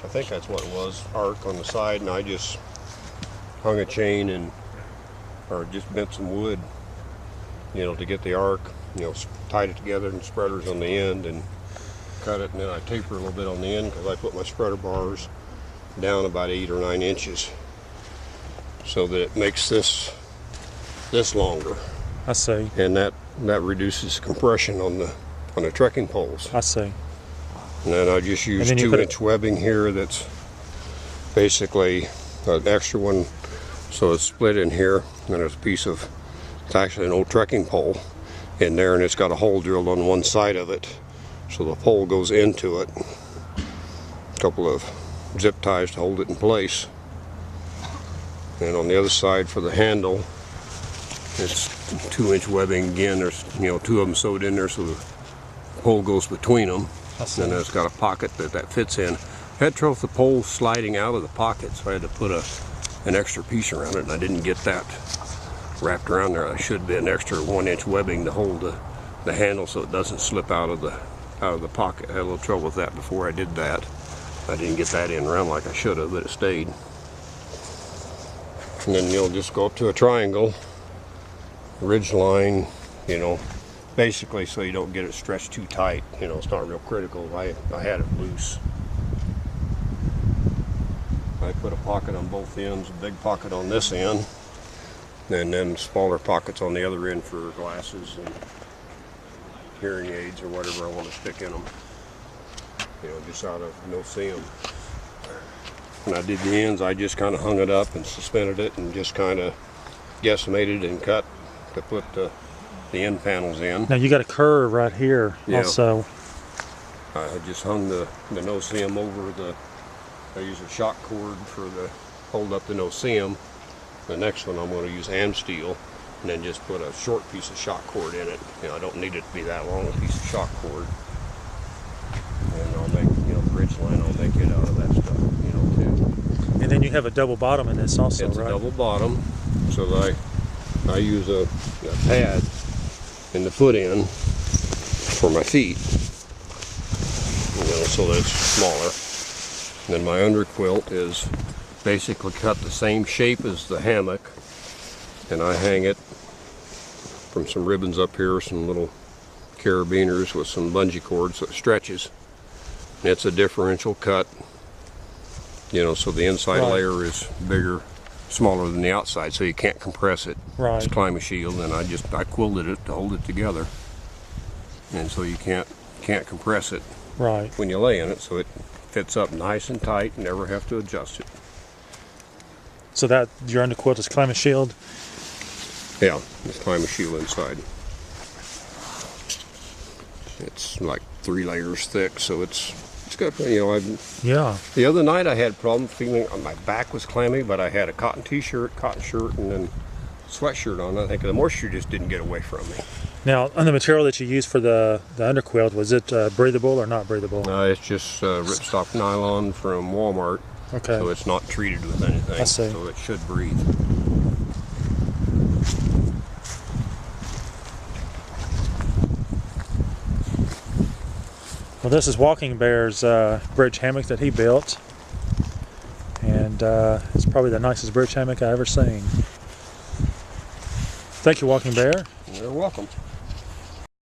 I think that's what it was, arc on the side, and I just hung a chain and, or just bent some wood, you know, to get the arc, you know, tied it together and spreaders on the end and cut it, and then I taper a little bit on the end because I put my spreader bars down about 8 or 9 inches so that it makes this longer. I see. And that reduces compression on the trekking poles. I see. And then I just use 2-inch webbing here that's basically an extra one, so it's split in here, and there's a piece of, it's actually an old trekking pole in there, and it's got a hole drilled on one side of it, so the pole goes into it. A couple of zip ties to hold it in place. And on the other side for the handle, it's 2-inch webbing again. There's, you know, 2 of them sewed in there so the pole goes between them. And it's got a pocket that fits in. I had trouble with the pole sliding out of the pocket, so I had to put an extra piece around it, and I didn't get that wrapped around there. I should be an extra 1-inch webbing to hold the handle so it doesn't slip out of the pocket. I had a little trouble with that before I did that. I didn't get that in around like I should have, but it stayed. And then you'll just go up to a triangle, ridge line, you know, basically so you don't get it stretched too tight. You know, it's not real critical. I had it loose. I put a pocket on both ends, a big pocket on this end, and then smaller pockets on the other end for glasses and hearing aids or whatever I want to stick in them. You know, just out of no-see them. When I did the ends, I just kind of hung it up and suspended it and just kind of guesstimated and cut to put the end panels in. Now you got a curve right here also. I just hung the no-see-em over I use a shock cord for the hold up the no-see-em. The next one I'm going to use hand steel and then just put a short piece of shock cord in it. You know, I don't need it to be that long, a piece of shock cord. And I'll make, you know, the ridge line, I'll make it out of that stuff, you know, too. And then you have a double bottom in this also, it's right? It's a double bottom, so that I use a pad in the foot end for my feet, you know, so that it's smaller. And then my under quilt is basically cut the same shape as the hammock, and I hang it from some ribbons up here, some little carabiners with some bungee cords so it stretches. It's a differential cut, you know, so the inside layer is bigger, smaller than the outside, so you can't compress it. Right. It's climate shield, and I quilted it to hold it together, and so you can't compress it when you lay in it, so it fits up nice and tight, never have to adjust it. So that your underquilt is climate shield? Yeah, it's climate shield inside. It's like 3 layers thick, so it's got, you know, the other night I had a problem feeling my back was clammy, but I had a cotton t-shirt, cotton shirt, and then sweatshirt on. I think the moisture just didn't get away from me. Now, on the material that you used for the underquilt, was it breathable or not breathable? It's just ripstop nylon from Walmart. Okay. So it's not treated with anything. I see. So it should breathe. Well, this is WalkingBear's bridge hammock that he built, and it's probably the nicest bridge hammock I've ever seen. Thank you, WalkingBear. You're welcome.